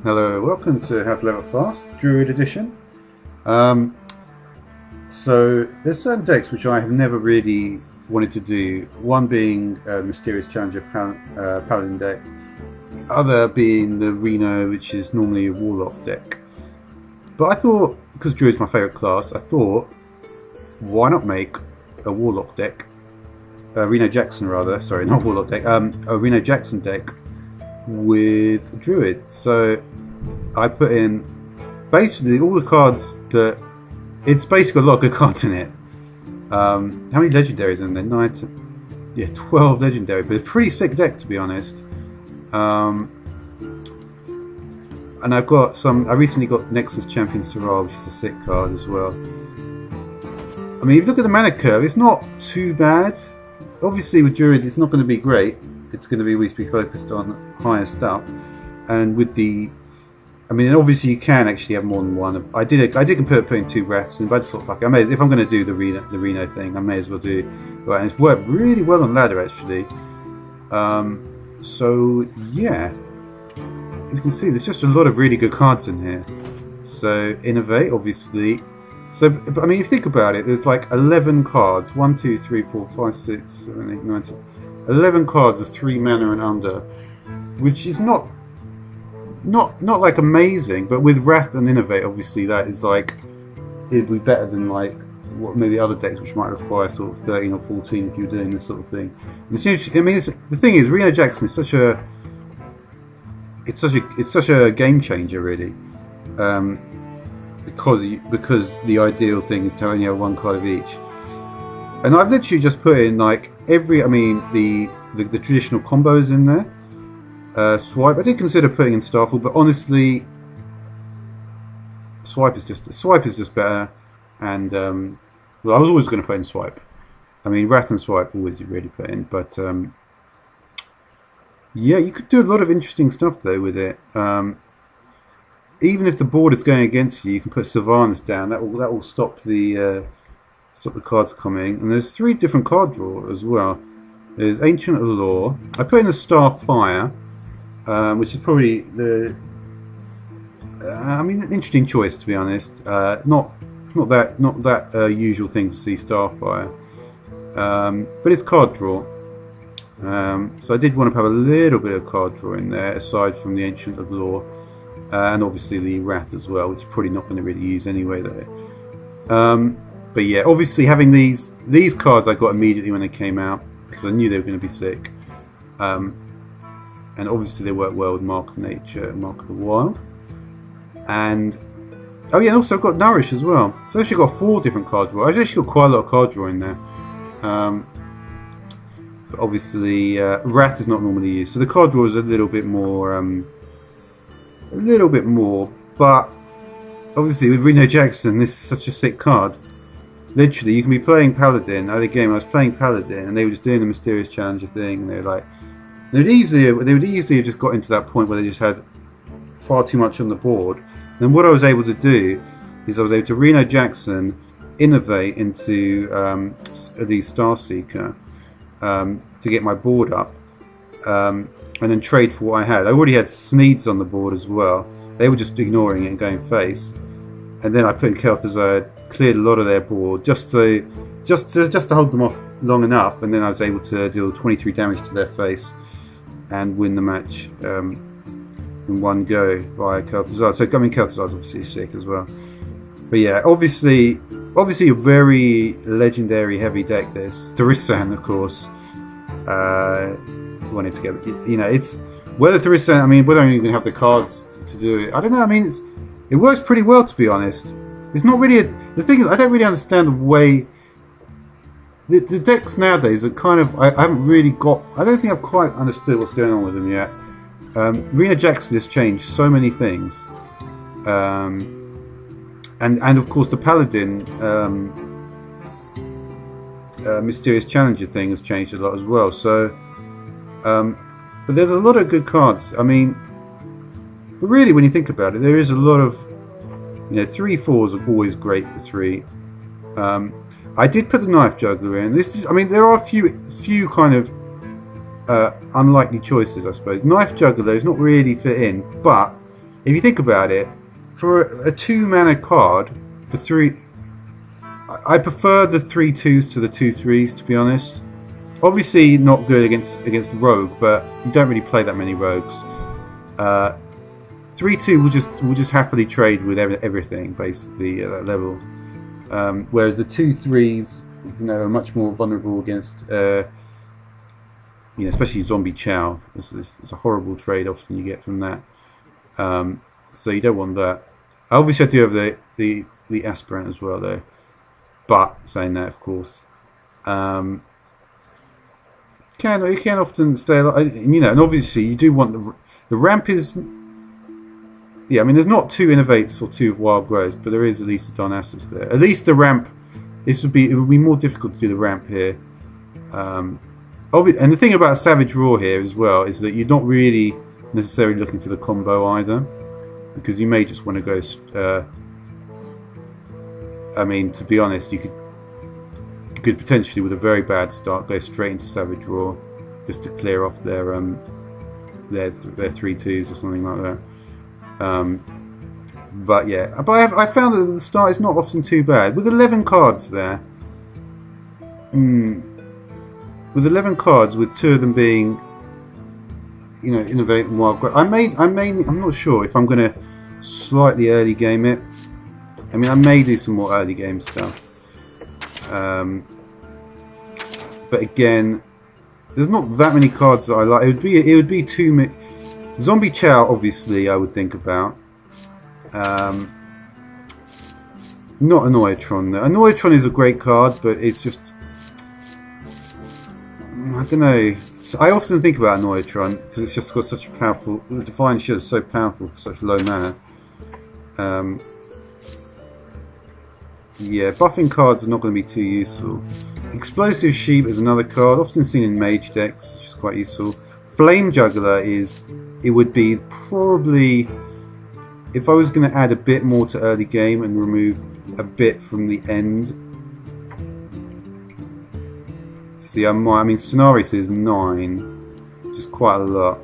Hello, welcome to How to Level Fast, Druid Edition. Um, so there's certain decks which I have never really wanted to do. One being Mysterious Challenger Paladin deck, the other being the Reno, which is normally a Warlock deck. But I thought, because Druid's my favourite class, I thought, why not make a Warlock deck? Reno Jackson rather, sorry, not Warlock deck, a Reno Jackson deck with Druid. So I put in basically all the cards that it's basically a lot of good cards in it. How many legendaries in there? 12 legendary, but it's a pretty sick deck to be honest. And I've got some. I recently got Nexus Champion Serral, which is a sick card as well. I mean, if you look at the mana curve, it's not too bad. Obviously, with Druid, it's not going to be great. It's going to be always be focused on higher stuff, and with the, I mean, obviously you can actually have more than one. I did put in two Wraths, and but I just thought, fuck it, if I'm going to do the Reno thing, I may as well do right. And it's worked really well on ladder actually. So yeah, as you can see, there's just a lot of really good cards in here. So Innovate, obviously. So, but I mean, if you think about it, there's like 11 cards. 1, 2, 3, 4, 5, 6, 7, 8, 9, 10. 11 cards of 3 mana and under, which is not like amazing, but with Wrath and Innovate, obviously that is like, it'd be better than like what maybe other decks which might require sort of 13 or 14 if you're doing this sort of thing. And the thing is, Reno Jackson is such a game changer really, because the ideal thing is to only have one card of each. And I've literally just put in like the traditional combos in there. Swipe. I did consider putting in Starfall, but honestly, Swipe is just better. And well, I was always going to put in Swipe. I mean, Wrath and Swipe always really put in, but yeah, you could do a lot of interesting stuff though with it. Even if the board is going against you, you can put Sylvanas down. That will stop the cards coming. And there's 3 different card draw as well. There's Ancient Allure. I put in a Starfire, which is probably the an interesting choice to be honest. Not that usual thing to see Starfire, but it's card draw. So I did want to have a little bit of card draw in there aside from the Ancient Allure, and obviously the Wrath as well, which is probably not going to really use anyway though. But yeah, obviously having these cards I got immediately when they came out because I knew they were going to be sick, and obviously they work well with Mark of Nature and Mark of the Wild, and oh yeah, and also I've got Nourish as well. So I've actually got 4 different card draw. I've actually got quite a lot of card draw in there, but obviously Wrath is not normally used, so the card draw is a little bit more. But obviously with Reno Jackson, this is such a sick card. Literally, you can be playing Paladin. I had a game I was playing Paladin, and they were just doing the Mysterious Challenger thing, and they were like, they would easily have just got into that point where they just had far too much on the board. And what I was able to do is I was able to Reno Jackson, Innovate into the Starseeker to get my board up, and then trade for what I had. I already had Sneeds on the board as well. They were just ignoring it and going face. And then I put in Kel'Thuzad, cleared a lot of their board just to hold them off long enough, and then I was able to deal 23 damage to their face and win the match in one go via Kel'Thuzad. So I mean, Kel'Thuzad's obviously sick as well. But yeah, obviously a very legendary heavy deck. This Tharisan, of course. Wanted to get, it's whether Tharisan. I mean, whether I even have the cards to do it. I don't know. I mean, it works pretty well to be honest. It's not really the thing is I don't really understand the way the decks nowadays are kind of. I haven't really got. I don't think I've quite understood what's going on with them yet. Reno Jackson has changed so many things, and of course the Paladin Mysterious Challenger thing has changed a lot as well. So, but there's a lot of good cards. I mean, but really when you think about it, there is a lot of 3/4s are always great for 3. I did put the Knife Juggler in. There are a few kind of unlikely choices, I suppose. Knife Juggler is not really fit in, but if you think about it, for a 2-mana card for 3, I prefer the 3/2s to the 2/3s, to be honest. Obviously not good against rogue, but you don't really play that many rogues. 3/2 will just happily trade with everything basically at that level. Whereas the 2/3s, are much more vulnerable against, especially zombie chow. It's a horrible trade often you get from that. So you don't want that. Obviously, I do have the aspirant as well, though. But saying that, of course, you can often stay alive, and obviously you do want the ramp is. Yeah, I mean, there's not 2 innovates or 2 wild growths, but there is at least a Darnassus there. At least the ramp. It would be more difficult to do the ramp here. And the thing about Savage Raw here as well is that you're not really necessarily looking for the combo either, because you may just want to go. I mean, to be honest, you could potentially, with a very bad start, go straight into Savage Raw just to clear off their 3/2s or something like that. But yeah, I found that the start is not often too bad with 11 cards there. With 11 cards, with 2 of them being, innovate and wild growth. I'm not sure if I'm going to slightly early game it. I mean, I may do some more early game stuff. But again, there's not that many cards that I like. It would be too many. Zombie Chow, obviously, I would think about. Not Annoyatron. Annoyatron is a great card, but it's just, I don't know. So I often think about Annoyatron because it's just got such a powerful. The Divine Shield is so powerful for such low mana. Yeah, buffing cards are not going to be too useful. Explosive Sheep is another card, often seen in mage decks, which is quite useful. Flame Juggler it would be probably, if I was going to add a bit more to early game and remove a bit from the end. See, I mean, Sonaris is 9, which is quite a lot.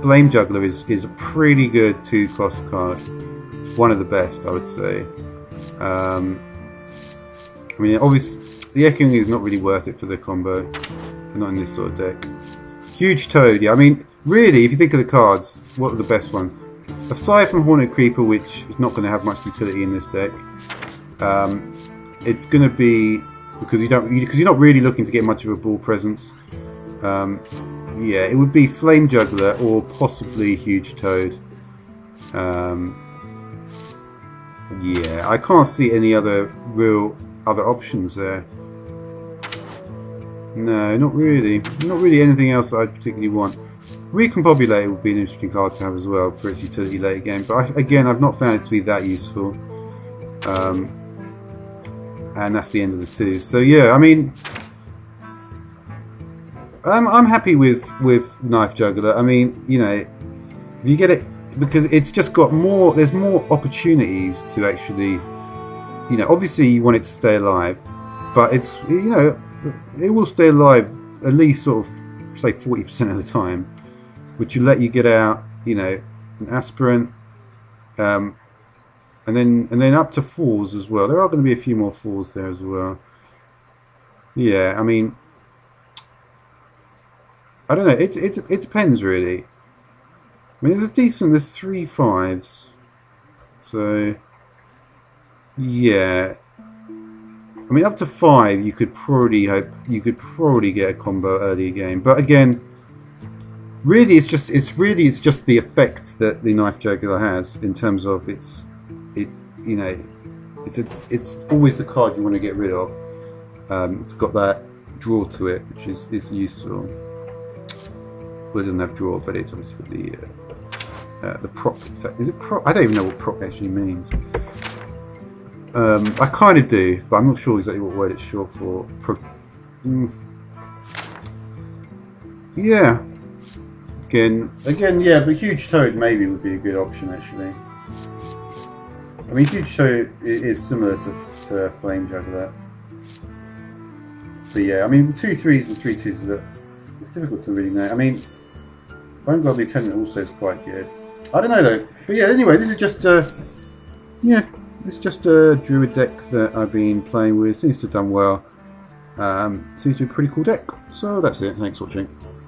Flame Juggler is a pretty good 2-cost card. One of the best, I would say. I mean, obviously, the Echoing is not really worth it for the combo. Not in this sort of deck. Huge Toad, yeah. I mean, really, if you think of the cards, what are the best ones? Aside from Hornet Creeper, which is not going to have much utility in this deck, it's going to be because you're not really looking to get much of a ball presence. Yeah, it would be Flame Juggler or possibly Huge Toad. Yeah, I can't see any other other options there. No, not really. Not really anything else that I particularly want. Recombobulate would be an interesting card to have as well for its utility late game, but again, I've not found it to be that useful. And that's the end of the 2. So yeah, I mean, I'm happy with Knife Juggler. I mean, if you get it, because it's just got more. There's more opportunities to actually, obviously you want it to stay alive, but it's it will stay alive at least sort of say 40% of the time, which will let you get out an aspirant, and then up to 4s as well. There are going to be a few more 4s there as well. Yeah, I mean, I don't know. It depends really. I mean, there's 3 5s, so yeah. I mean, up to 5, you could probably get a combo early game, but again, really, it's just the effect that the Knife Juggler has in terms of it's always the card you want to get rid of. It's got that draw to it, which is useful. Well, it doesn't have draw, but it's obviously got the prop effect. Is it prop? I don't even know what prop actually means. I kind of do, but I'm not sure exactly what word it's short for. Yeah. Again, yeah, but Huge Toad maybe would be a good option actually. I mean, Huge Toad is similar to Flame Juggler. But yeah, I mean, 2 3s and 3 2s, it's difficult to really know. I mean, Bone Goblin Lieutenant also is quite good. I don't know though. But yeah, anyway, this is just yeah, it's just a Druid deck that I've been playing with. Seems to have done well. Seems to be a pretty cool deck. So that's it. Thanks for watching.